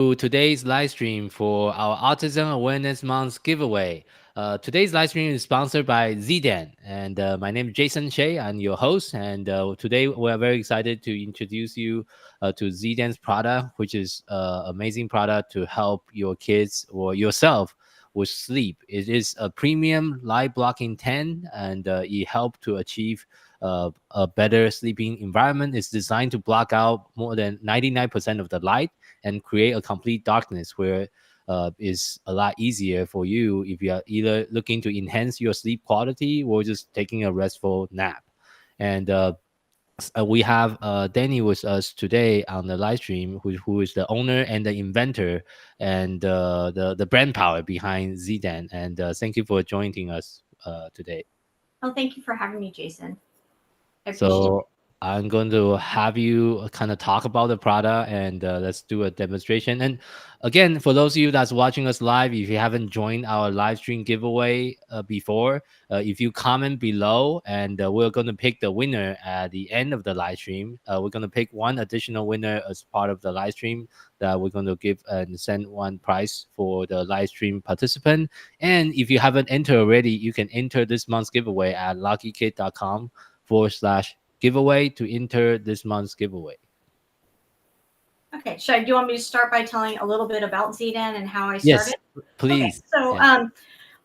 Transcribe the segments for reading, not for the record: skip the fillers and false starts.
to today's live stream for our Autism Awareness Month giveaway. Today's live stream is sponsored by zDen, and my name is Jason Shea. I'm your host, and today we are very excited to introduce you to zDen's product, which is amazing product to help your kids or yourself with sleep. It is a premium light blocking tent, and it helps to achieve a better sleeping environment. It's designed to block out more than 99% of the light and create a complete darkness where is a lot easier for you if you are either looking to enhance your sleep quality or just taking a restful nap. And we have Danny with us today on the live stream, who is the owner and the inventor and the brand power behind zDen. And thank you for joining us today. Oh, thank you for having me, Jason. I appreciate it. So I'm going to have you kind of talk about the product and let's do a demonstration. And again, for those of you that's watching us live, if you haven't joined our live stream giveaway before, if you comment below and we're going to pick the winner at the end of the live stream. We're going to pick one additional winner as part of the live stream that we're going to give and send one prize for the live stream participant. And if you haven't entered already, you can enter this month's giveaway at luckykid.com/giveaway to enter this month's giveaway. Okay, do you want me to start by telling a little bit about zDen and how I Yes, started? Okay, please. so Yeah.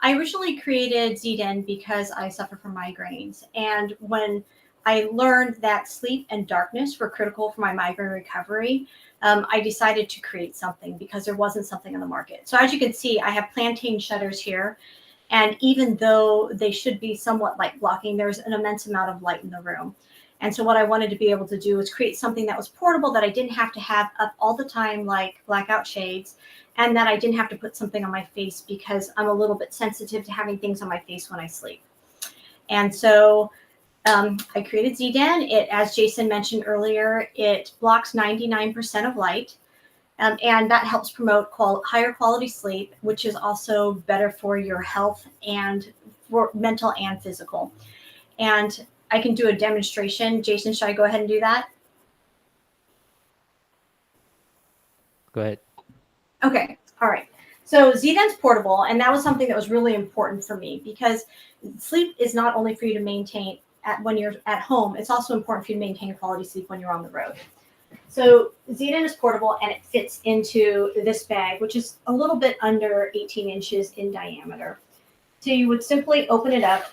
I originally created zDen because I suffer from migraines. And when I learned that sleep and darkness were critical for my migraine recovery, I decided to create something because there wasn't something on the market. So as you can see, I have plantain shutters here. And even though they should be somewhat light blocking, there's an immense amount of light in the room. And so what I wanted to be able to do was create something that was portable, that I didn't have to have up all the time, like blackout shades, and that I didn't have to put something on my face because I'm a little bit sensitive to having things on my face when I sleep. And so I created zDen. It, as Jason mentioned earlier, it blocks 99% of light. And that helps promote higher quality sleep, which is also better for your health and for mental and physical. And I can do a demonstration. Jason, should I go ahead and do that? Go ahead. Okay. All right. So zDen's portable, and that was something that was really important for me because sleep is not only for you to maintain when you're at home, it's also important for you to maintain quality sleep when you're on the road. So zDen is portable and it fits into this bag, which is a little bit under 18 inches in diameter. So you would simply open it up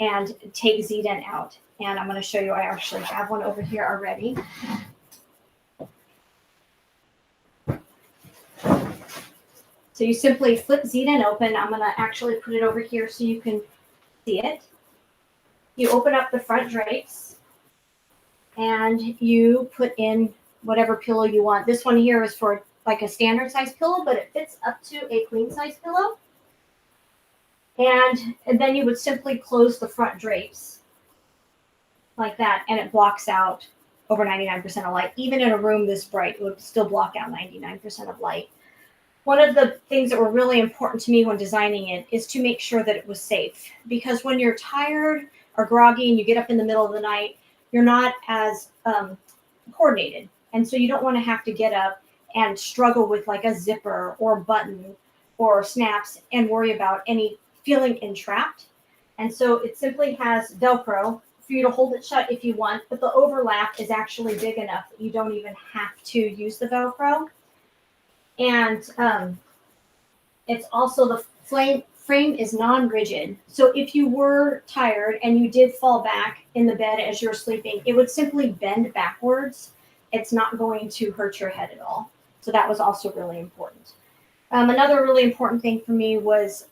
and take zDen out. And I'm going to show you, I actually have one over here already. So you simply flip zDen open. I'm going to actually put it over here so you can see it. You open up the front drapes and you put in whatever pillow you want. This one here is for like a standard size pillow, but it fits up to a queen size pillow. And then you would simply close the front drapes like that, and it blocks out over 99% of light. Even in a room this bright, it would still block out 99% of light. One of the things that were really important to me when designing it is to make sure that it was safe, because when you're tired or groggy and you get up in the middle of the night, you're not as coordinated. And so you don't want to have to get up and struggle with like a zipper or button or snaps and worry about any feeling entrapped. And so it simply has Velcro for you to hold it shut if you want, but the overlap is actually big enough that you don't even have to use the Velcro. And it's also the frame is non-rigid. So if you were tired and you did fall back in the bed as you're sleeping, it would simply bend backwards. It's not going to hurt your head at all. So that was also really important. Another really important thing for me was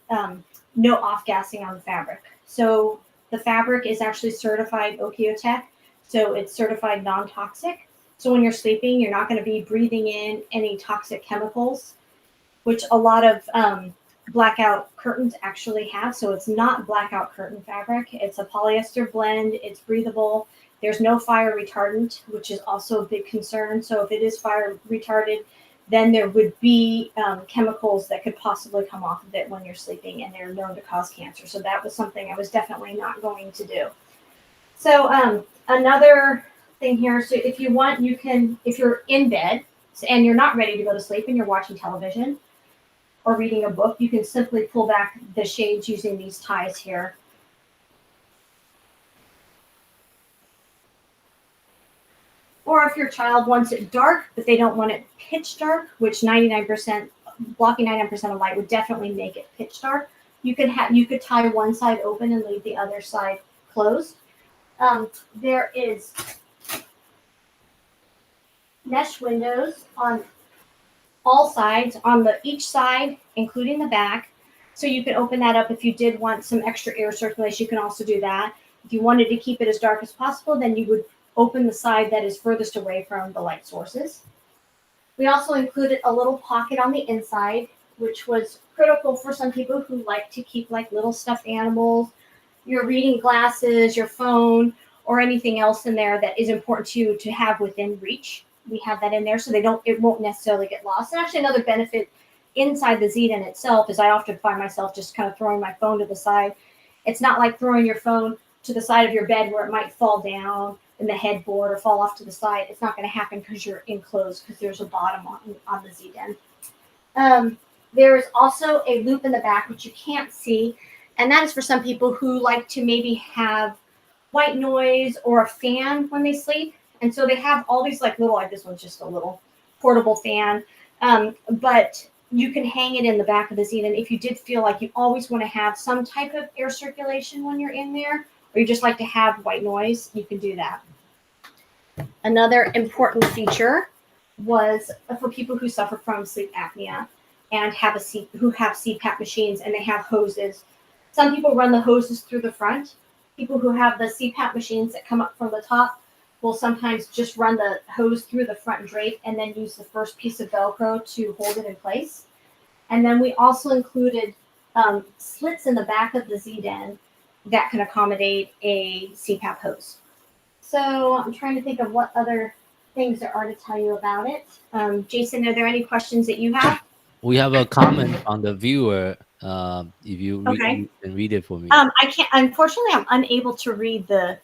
no off-gassing on the fabric. So the fabric is actually certified Okiotech, so it's certified non-toxic. So when you're sleeping, you're not going to be breathing in any toxic chemicals, which a lot of blackout curtains actually have. So it's not blackout curtain fabric. It's a polyester blend. It's breathable. There's no fire retardant, which is also a big concern. So if it is fire retarded, then there would be chemicals that could possibly come off of it when you're sleeping, and they're known to cause cancer. So that was something I was definitely not going to do. So another thing here, so if you want, you can, if you're in bed, and you're not ready to go to sleep and you're watching television or reading a book, you can simply pull back the shades using these ties here. Or if your child wants it dark, but they don't want it pitch dark, which 99%, blocking 99% of light would definitely make it pitch dark, you could tie one side open and leave the other side closed. There is mesh windows on all sides, on each side, including the back. So you can open that up if you did want some extra air circulation. You can also do that. If you wanted to keep it as dark as possible, then you would open the side that is furthest away from the light sources. We also included a little pocket on the inside, which was critical for some people who like to keep like little stuffed animals, your reading glasses, your phone, or anything else in there that is important to you to have within reach. We have that in there so it won't necessarily get lost. And actually another benefit inside the zDen itself is I often find myself just kind of throwing my phone to the side. It's not like throwing your phone to the side of your bed where it might fall down in the headboard or fall off to the side. It's not going to happen because you're enclosed, because there's a bottom on the zDen. There is also a loop in the back, which you can't see, and that is for some people who like to maybe have white noise or a fan when they sleep. And so they have all these like little, like this one's just a little portable fan, but you can hang it in the back of the zDen if you did feel like you always want to have some type of air circulation when you're in there, or you just like to have white noise, you can do that. Another important feature was for people who suffer from sleep apnea and who have CPAP machines and they have hoses. Some people run the hoses through the front. People who have the CPAP machines that come up from the top will sometimes just run the hose through the front drape and then use the first piece of Velcro to hold it in place. And then we also included slits in the back of the zDen that can accommodate a CPAP hose. So I'm trying to think of what other things there are to tell you about it. Jason, are there any questions that you have? We have a comment on the viewer. If you Okay. can read it for me. I can't. Unfortunately, I'm unable to read the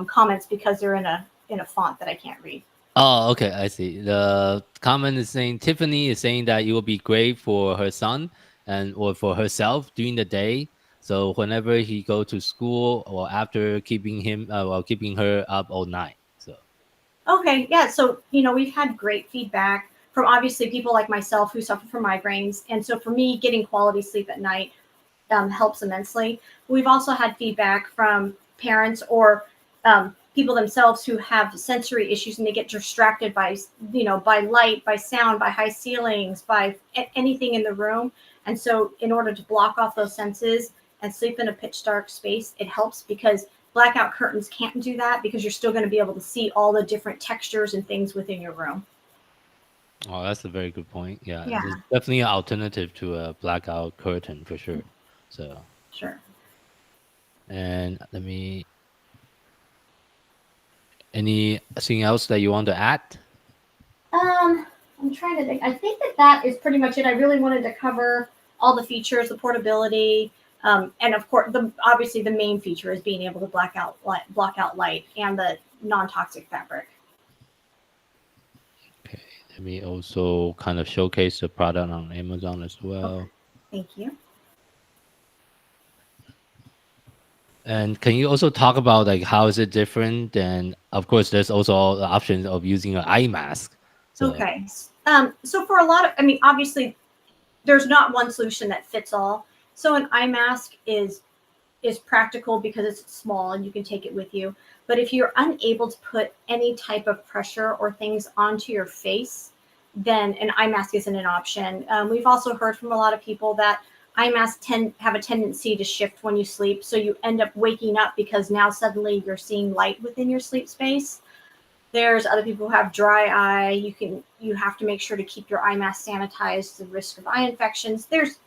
comments because they're in a font that I can't read. Oh, okay, I see. The comment is saying Tiffany is saying that it will be great for her son or for herself during the day. So whenever he go to school or after keeping keeping her up all night. So Okay, yeah. So we've had great feedback from obviously people like myself who suffer from migraines, and so for me, getting quality sleep at night helps immensely. We've also had feedback from parents or people themselves who have sensory issues and they get distracted by by light, by sound, by high ceilings, by anything in the room. And so in order to block off those senses and sleep in a pitch dark space, it helps because blackout curtains can't do that, because you're still going to be able to see all the different textures and things within your room. oh, that's a very good point. Yeah, Yeah, it's definitely an alternative to a blackout curtain for sure. So sure. and anything else that you want to add? I'm trying to think. I think that is pretty much it. I really wanted to cover all the features, the portability, and of course, obviously the main feature is being able to block out light and the non-toxic fabric. Okay, let me also kind of showcase the product on Amazon as well. Okay. Thank you. And can you also talk about like how is it different? And of course, there's also the option of using an eye mask. So Okay. So for a lot of, I mean, obviously, there's not one solution that fits all. So an eye mask is practical because it's small and you can take it with you. But if you're unable to put any type of pressure or things onto your face, then an eye mask isn't an option. We've also heard from a lot of people that eye masks have a tendency to shift when you sleep. So you end up waking up because now suddenly you're seeing light within your sleep space. There's other people who have dry eye. You have to make sure to keep your eye mask sanitized, the risk of eye infections. There's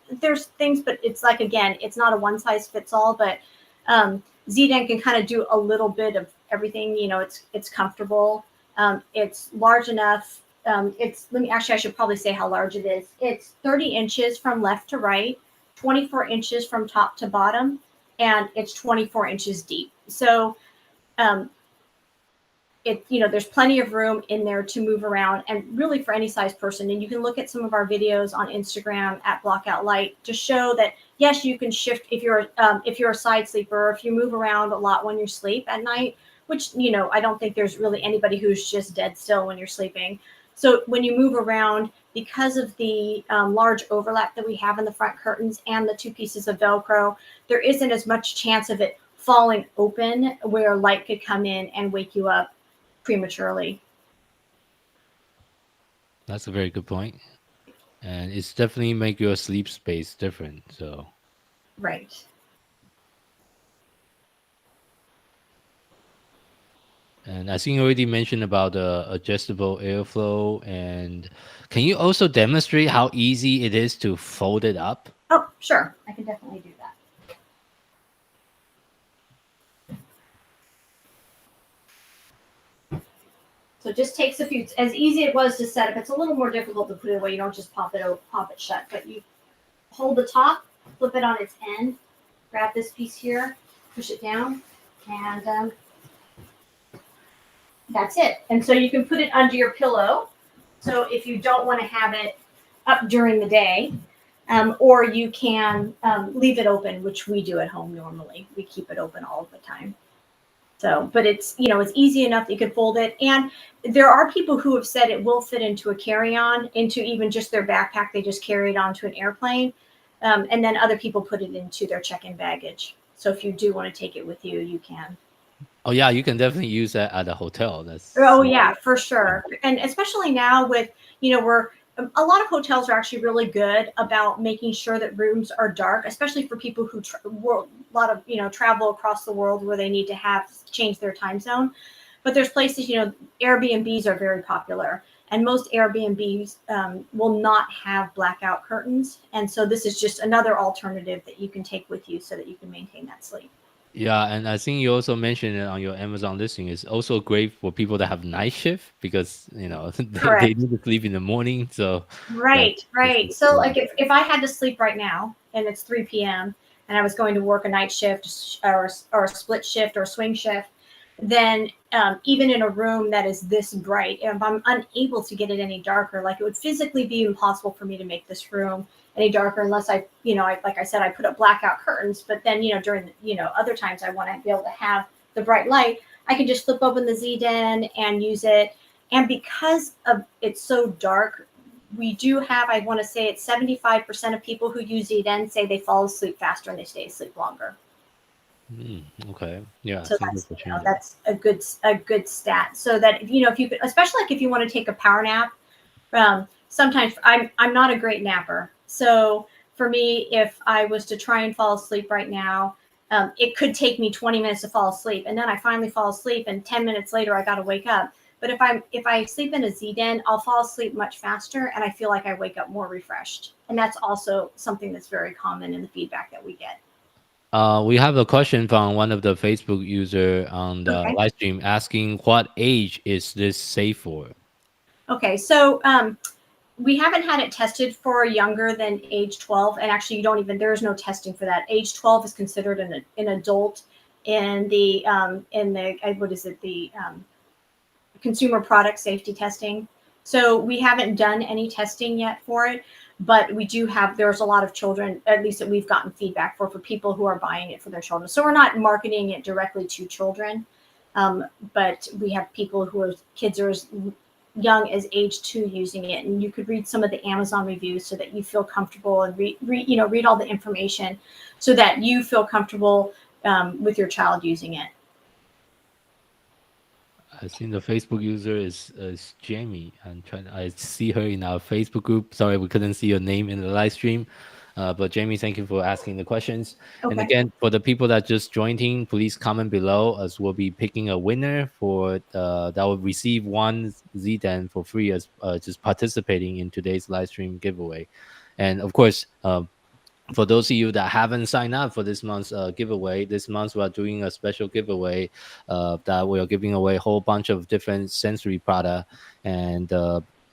things, but it's like, again, it's not a one size fits all, but zDen can kind of do a little bit of everything. It's comfortable. It's large enough. I should probably say how large it is. It's 30 inches from left to right, 24 inches from top to bottom, and it's 24 inches deep. So there's plenty of room in there to move around, and really for any size person. And you can look at some of our videos on Instagram at Blackout Light to show that yes, you can shift if you're a side sleeper, or if you move around a lot when you sleep at night, which I don't think there's really anybody who's just dead still when you're sleeping. So when you move around, because of the large overlap that we have in the front curtains and the two pieces of Velcro, there isn't as much chance of it falling open where light could come in and wake you up prematurely. That's a very good point, and it's definitely make your sleep space different. So, Right. and I think you already mentioned about the adjustable airflow. And can you also demonstrate how easy it is to fold it up? Oh, sure. I can definitely do that. So it just takes a few. As easy it was to set up, it's a little more difficult to put it away. You don't just pop it shut, but you hold the top, flip it on its end, grab this piece here, push it down, and that's it. And so you can put it under your pillow. So if you don't want to have it up during the day, or you can leave it open, which we do at home normally. We keep it open all the time. So, but it's easy enough that you can fold it. And there are people who have said it will fit into a carry-on, into even just their backpack. They just carry it onto an airplane. And then other people put it into their check-in baggage. So if you do want to take it with you, you can. Oh yeah, you can definitely use that at a hotel. That's Oh yeah, for sure. And especially now with, we're a lot of hotels are actually really good about making sure that rooms are dark, especially for people who travel across the world where they need to change their time zone. But there's places, Airbnbs are very popular, and most Airbnbs will not have blackout curtains. And so this is just another alternative that you can take with you so that you can maintain that sleep. Yeah, and I think you also mentioned it on your Amazon listing. It's also great for people that have night shift because they Correct. need to sleep in the morning. So that Right, right. So like if I had to sleep right now and it's 3 p.m. and I was going to work a night shift or a split shift or a swing shift, then even in a room that is this bright, if I'm unable to get it any darker, like it would physically be impossible for me to make this room any darker unless like I said, I put up blackout curtains. But then, during, other times I want to be able to have the bright light, I can just flip open the zDen and use it. And because of it's so dark, we do have, I want to say it's 75% of people who use zDen say they fall asleep faster and they stay asleep longer. Okay. Yeah. So Thank you for sharing that. that's a good stat. So that if you could, especially like if you want to take a power nap, sometimes I'm not a great napper. So for me, if I was to try and fall asleep right now, it could take me 20 minutes to fall asleep, and then I finally fall asleep, and 10 minutes later I got to wake up. But if I sleep in a zDen, I'll fall asleep much faster, and I feel like I wake up more refreshed. And that's also something that's very common in the feedback that we get. We have a question from one of the Facebook user on the Okay. live stream asking, what age is this safe for? Okay. So we haven't had it tested for younger than age 12, and actually there is no testing for that. Age 12 is considered an adult in the what is it, the consumer product safety testing. So we haven't done any testing yet for it, but there's a lot of children, at least that we've gotten feedback for people who are buying it for their children. So we're not marketing it directly to children, but we have people kids are as young as age 2 using it. And you could read some of the Amazon reviews so that you feel comfortable, and read all the information so that you feel comfortable with your child using it. I think the Facebook user is Jamie. I see her in our Facebook group. Sorry, we couldn't see your name in the live stream. But Jamie, thank you for asking the questions. And Okay. again, for the people that just joined in, please comment below as we'll be picking a winner for that will receive one zDen for free as just participating in today's live stream giveaway. And of course, for those of you that haven't signed up for this month's giveaway, this month we are doing a special giveaway that we are giving away a whole bunch of different sensory product. And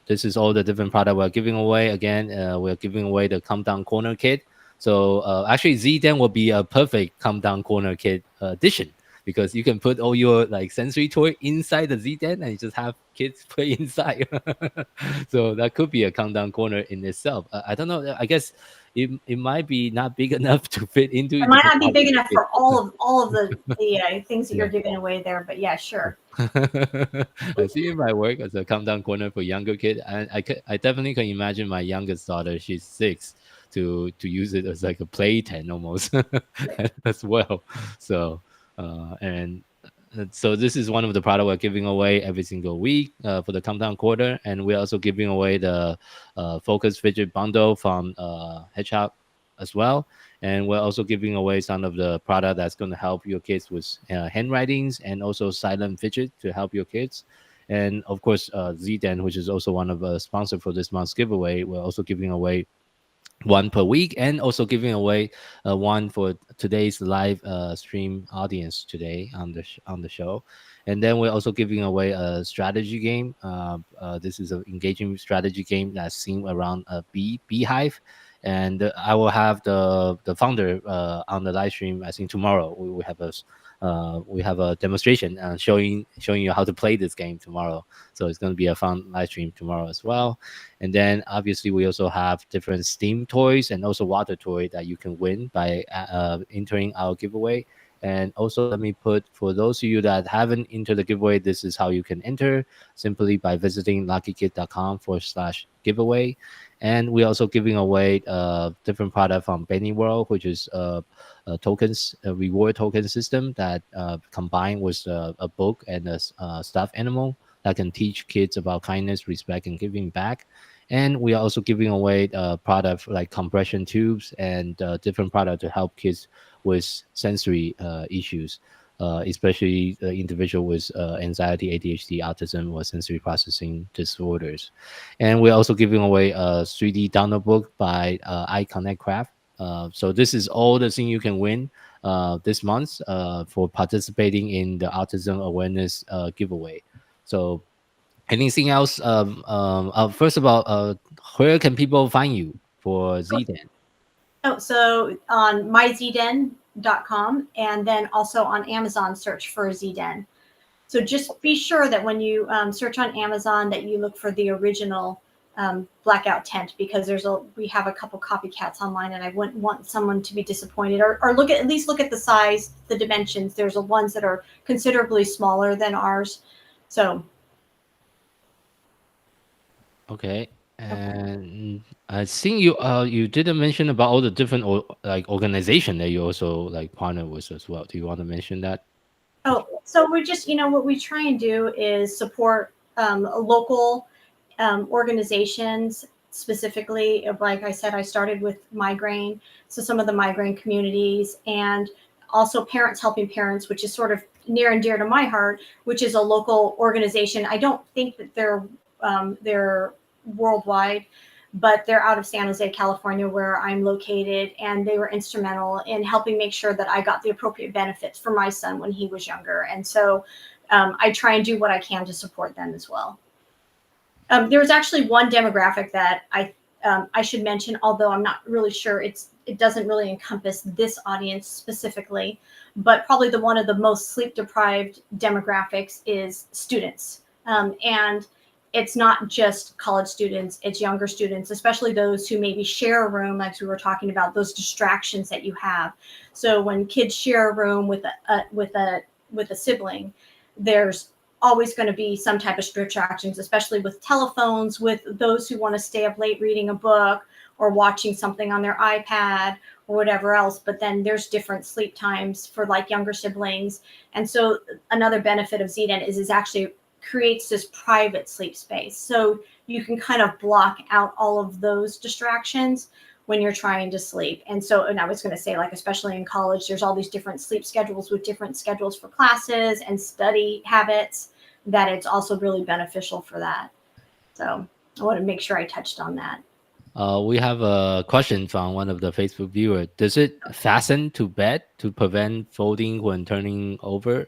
this is all the different product we're giving away. Again, we're giving away the Calm Down Corner Kit. So actually, zDen will be a perfect Calm Down Corner Kit addition because you can put all your like sensory toy inside the zDen and you just have kids play inside. So that could be a countdown corner in itself. I don't know. I guess it might be not big enough to fit into. It It might depends not be how big big enough the for all of the things that kid. you're giving away there, but yeah, sure. I see it might work as a countdown corner for younger kid, and I definitely can imagine my youngest daughter, she's 6, to use it as like a play tent almost as well. So and so this is one of the product we're giving away every single week for the countdown quarter, and we're also giving away the focus fidget bundle from Hedgehog as well. And we're also giving away some of the product that's going to help your kids with handwritings and also silent fidget to help your kids. And of course, zDen, which is also one of the sponsor for this month's giveaway, we're also giving away one per week, and also giving away one for today's live stream audience today on on the show. And then we're also giving away a strategy game. This is an engaging strategy game that's seen around a beehive. And I will have the founder on the live stream. I think tomorrow we have a demonstration showing you how to play this game tomorrow. So it's going to be a fun live stream tomorrow as well. And then obviously we also have different steam toys and also water toy that you can win by entering our giveaway. And also let me put, for those of you that haven't entered the giveaway, this is how you can enter, simply by visiting luckykid.com/giveaway. And we're also giving away different product from Benny World, which is tokens, a reward token system that combined with a book and a stuffed animal that can teach kids about kindness, respect, and giving back. And we are also giving away product like compression tubes and different product to help kids with sensory issues, especially individual with anxiety, ADHD, autism, or sensory processing disorders. And we're also giving away a 3D download book by iConnect Craft. So this is all the thing you can win this month for participating in the autism awareness giveaway. So anything else? First of all, where can people find you for zDen? Oh, so on myzden.com, and then also on Amazon, search for zDen. So just be sure that when you search on Amazon that you look for the original Blackout tent, because we have a couple copycats online, and I wouldn't want someone to be disappointed, or at least look at the size, the dimensions. There's ones that are considerably smaller than ours. So Okay. And I think you didn't mention about all the different like organization that you also like partner with as well. Do you want to mention that? oh, so we're just, what we try and do is support local organizations. Specifically, like I said, I started with migraine, so some of the migraine communities, and also Parents Helping Parents, which is sort of near and dear to my heart, which is a local organization. I don't think that they're worldwide, but they're out of San Jose, California, where I'm located, and they were instrumental in helping make sure that I got the appropriate benefits for my son when he was younger. And so I try and do what I can to support them as well. There was actually one demographic that I should mention, although I'm not really sure it doesn't really encompass this audience specifically, but probably one of the most sleep deprived demographics is students. And it's not just college students, it's younger students, especially those who maybe share a room, like we were talking about, those distractions that you have. So when kids share a room with a sibling, there's always going to be some type of distractions, especially with telephones, with those who want to stay up late reading a book or watching something on their iPad or whatever else. But then there's different sleep times for like younger siblings. And so another benefit of zDen is actually creates this private sleep space. So you can kind of block out all of those distractions when you're trying to sleep. And I was going to say, like, especially in college, there's all these different sleep schedules with different schedules for classes and study habits, that it's also really beneficial for that. So I want to make sure I touched on that. We have a question from one of the Facebook viewers. Does it fasten to bed to prevent folding when turning over?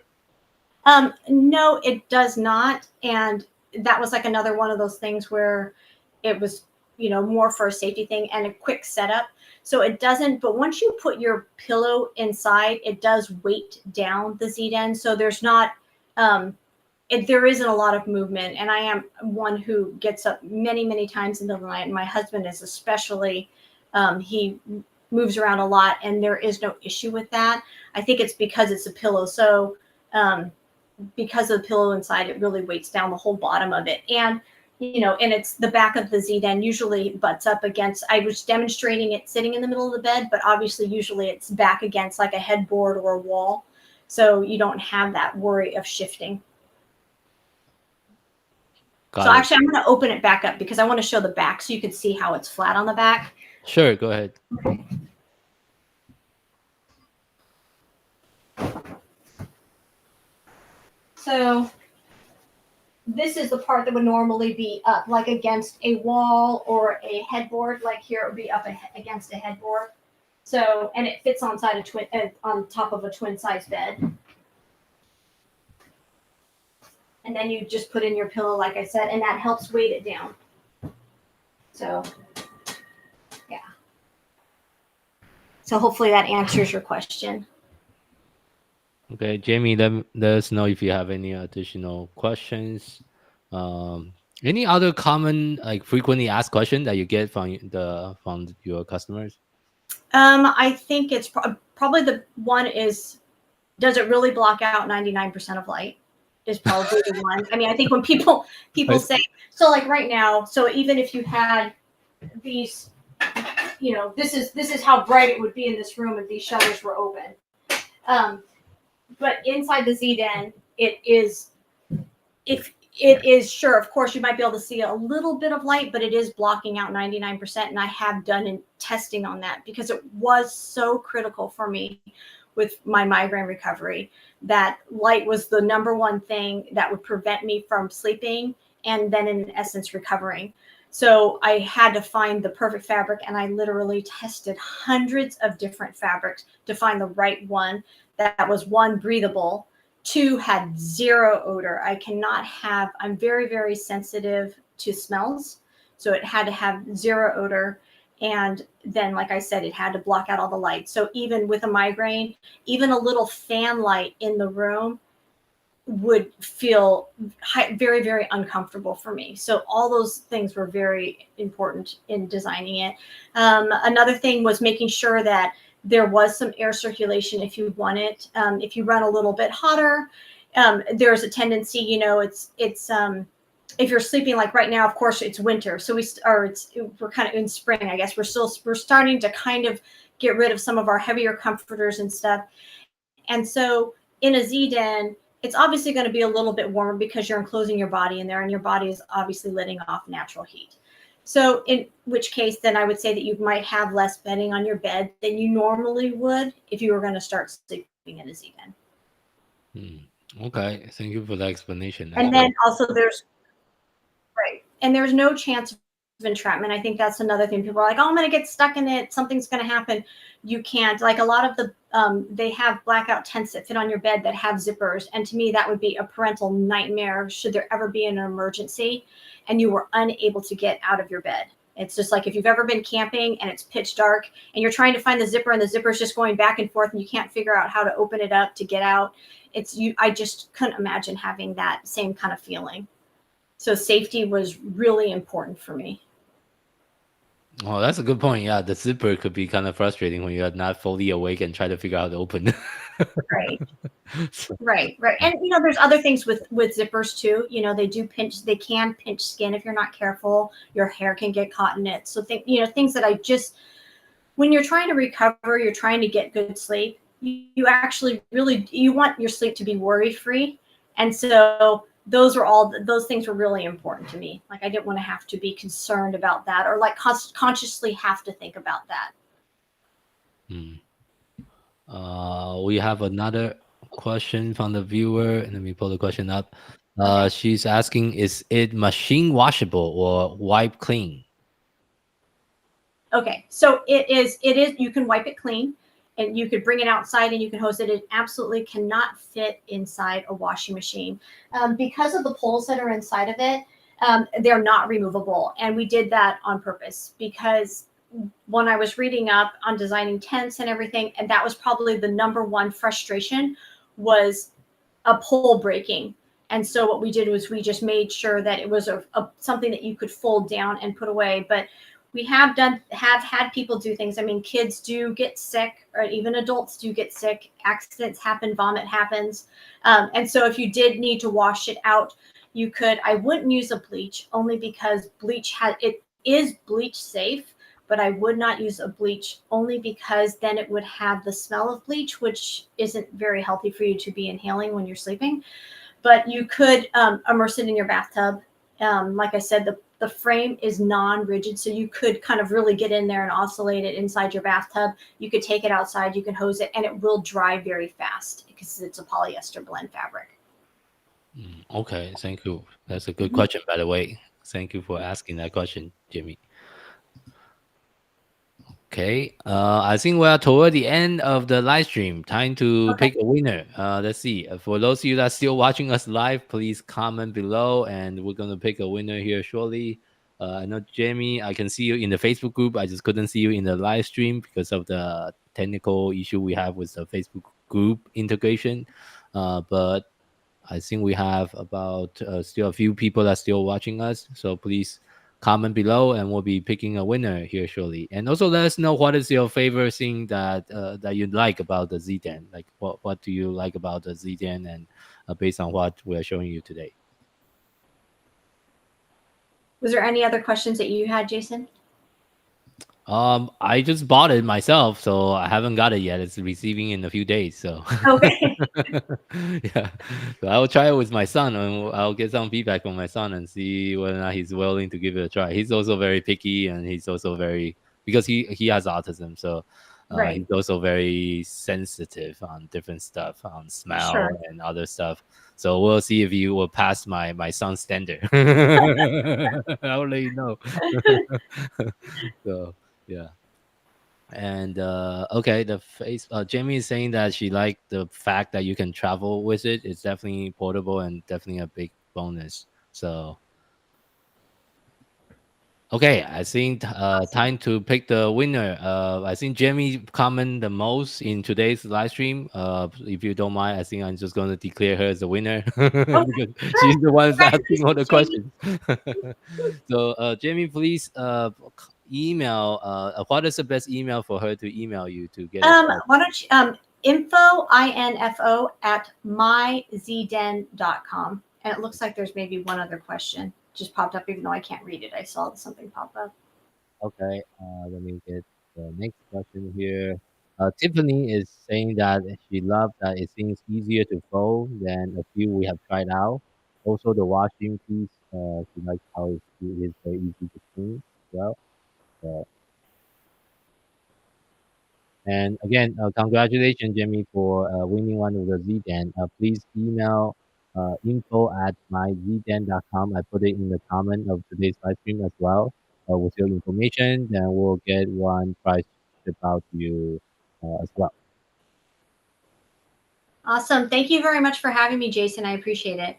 No, it does not. And that was like another one of those things where it was more for a safety thing and a quick setup. So it doesn't, but once you put your pillow inside, it does weight down the zDen. So there's not, there isn't a lot of movement. And I am one who gets up many, many times in the night. And my husband is especially, he moves around a lot, and there is no issue with that. I think it's because it's a pillow. So because of the pillow inside, it really weights down the whole bottom of it. And and it's the back of the zDen usually butts up against, I was demonstrating it sitting in the middle of the bed, but obviously usually it's back against like a headboard or a wall. So you don't have that worry of shifting. So actually, I'm going to open it back up because I want to show the back so you can see how it's flat on the back. Sure, go ahead. Okay. So this is the part that would normally be up, like against a wall or a headboard. Like here, it would be up against a headboard. So, and it fits on top of a twin size bed. And then you just put in your pillow, like I said, and that helps weight it down. So, yeah. So hopefully that answers your question. Okay, Jamie, let us know if you have any additional questions. Any other common, like frequently asked question that you get from your customers? I think it's probably the one is, does it really block out 99% of light? Is probably the one. I mean, I think when people say, so like right now, so even if you had these, this is how bright it would be in this room if these shutters were open. But inside the zDen, sure, of course, you might be able to see a little bit of light, but it is blocking out 99%. And I have done testing on that because it was so critical for me with my migraine recovery that light was the number one thing that would prevent me from sleeping and then in essence recovering. So I had to find the perfect fabric, and I literally tested hundreds of different fabrics to find the right one that was, one, breathable, two, had zero odor. I'm very, very sensitive to smells. So it had to have zero odor. And then, like I said, it had to block out all the light. So even with a migraine, even a little fan light in the room would feel very, very uncomfortable for me. So all those things were very important in designing it. Another thing was making sure that there was some air circulation if you want it. If you run a little bit hotter, there's a tendency, if you're sleeping like right now, of course it's winter. So we're kind of in spring, I guess. We're starting to kind of get rid of some of our heavier comforters and stuff. And so in a zDen, it's obviously going to be a little bit warmer because you're enclosing your body in there, and your body is obviously letting off natural heat. So in which case, then I would say that you might have less bedding on your bed than you normally would if you were going to start sleeping in a zDen. Okay, thank you for the explanation. And then also there's no chance of entrapment. I think that's another thing. People are like, oh, I'm going to get stuck in it. Something's going to happen. You can't. Like a lot of the, they have blackout tents that fit on your bed that have zippers. And to me, that would be a parental nightmare should there ever be an emergency and you were unable to get out of your bed. It's just like if you've ever been camping and it's pitch dark and you're trying to find the zipper and the zipper is just going back and forth and you can't figure out how to open it up to get out. I just couldn't imagine having that same kind of feeling. So safety was really important for me. Oh, that's a good point. Yeah, the zipper could be kind of frustrating when you're not fully awake and try to figure out how to open. Right. Right. And there's other things with zippers too. They can pinch skin if you're not careful. Your hair can get caught in it. So things that when you're trying to recover, you're trying to get good sleep. You actually you want your sleep to be worry free, and so those things were really important to me. Like I didn't want to have to be concerned about that or like consciously have to think about that. We have another question from the viewer. Let me pull the question up. She's asking, is it machine washable or wipe clean? Okay, so it is. You can wipe it clean, and you could bring it outside and you can hose it. It absolutely cannot fit inside a washing machine because of the poles that are inside of it. They're not removable. And we did that on purpose because when I was reading up on designing tents and everything, and that was probably the number one frustration was a pole breaking. And so what we did was we just made sure that it was something that you could fold down and put away. But we have had people do things. I mean, kids do get sick, or even adults do get sick. Accidents happen, vomit happens, and so if you did need to wash it out, you could. I wouldn't use a bleach only because it is bleach safe, but I would not use a bleach only because then it would have the smell of bleach, which isn't very healthy for you to be inhaling when you're sleeping. But you could immerse it in your bathtub. Like I said, the frame is non-rigid, so you could kind of really get in there and oscillate it inside your bathtub. You could take it outside, you can hose it, and it will dry very fast because it's a polyester blend fabric. Okay, thank you. That's a good Mhm. question, by the way. Thank you for asking that question, Jimmy. Okay, I think we are toward the end of the live stream. Time to Okay. pick a winner. Let's see. For those of you that are still watching us live, please comment below, and we're gonna pick a winner here shortly. I know Jamie. I can see you in the Facebook group. I just couldn't see you in the live stream because of the technical issue we have with the Facebook group integration. But I think we have about still a few people that are still watching us. So please comment below, and we'll be picking a winner here shortly. And also let us know what is your favorite thing that you like about the zDen. Like what do you like about the zDen, and based on what we are showing you today. Was there any other questions that you had, Jason? I just bought it myself, so I haven't got it yet. It's receiving in a few days, so Okay. yeah. So I will try it with my son, and I'll get some feedback from my son and see whether or not he's willing to give it a try. He's also very picky, and he's also very because he has autism, so Right. he's also very sensitive on different stuff, on Sure. smell and other stuff. So we'll see if you will pass my son's standard. I'll let you know. So yeah. And okay, the face Jamie is saying that she liked the fact that you can travel with it. It's definitely portable and definitely a big bonus. So okay, I think Awesome. time to pick the winner. I think Jamie comment the most in today's live stream. If you don't mind, I think I'm just going to declare her as the winner Okay. because Sure. she's the one that's asking all Congratulations, the Jamie. questions. So, Jamie, please email. What is the best email for her to email you to get a price? Why don't you info at myzden.com. And it looks like there's maybe one other question just popped up, even though I can't read it. I saw something pop up. Okay, let me get the next question here. Tiffany is saying that she loved that it seems easier to fold than a few we have tried out. Also, the washing piece, she likes how it is very easy to clean as well. Uh, and again, congratulations, Jimmy, for winning one of the Zden. Please email info at myzden.com. I put it in the comment of today's live stream as well with your information. Then we'll get one prize shipped out to you as well. Awesome. Thank you very much for having me, Jason. I appreciate it.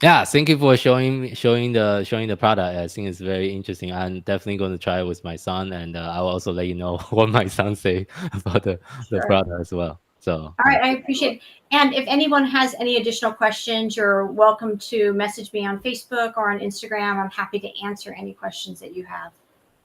Yeah, thank you for showing the product. I think it's very interesting. I'm definitely going to try it with my son, and I'll also let you know what my son say about the Sure. product as well. So All right. I appreciate it. And if anyone has any additional questions, you're welcome to message me on Facebook or on Instagram. I'm happy to answer any questions that you have.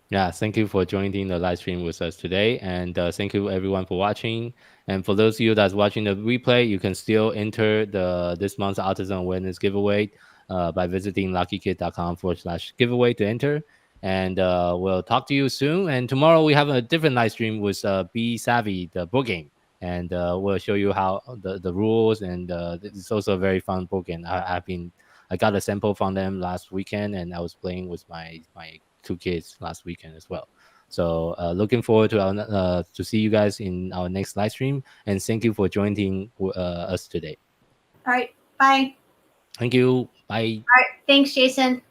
yeah, thank you for joining the live stream with us today, and thank you everyone for watching. And for those of you that's watching the replay, you can still enter this month's Autism Awareness giveaway by visiting luckykid.com/giveaway to enter. And we'll talk to you soon. And tomorrow we have a different live stream with Be Savvy, the board game, and we'll show you how the rules. And it's also a very fun board game. I got a sample from them last weekend, and I was playing with my two kids last weekend as well. So looking forward to see you guys in our next live stream, and thank you for joining us today. All right. Bye. Thank you. Bye. All right. Thanks, Jason.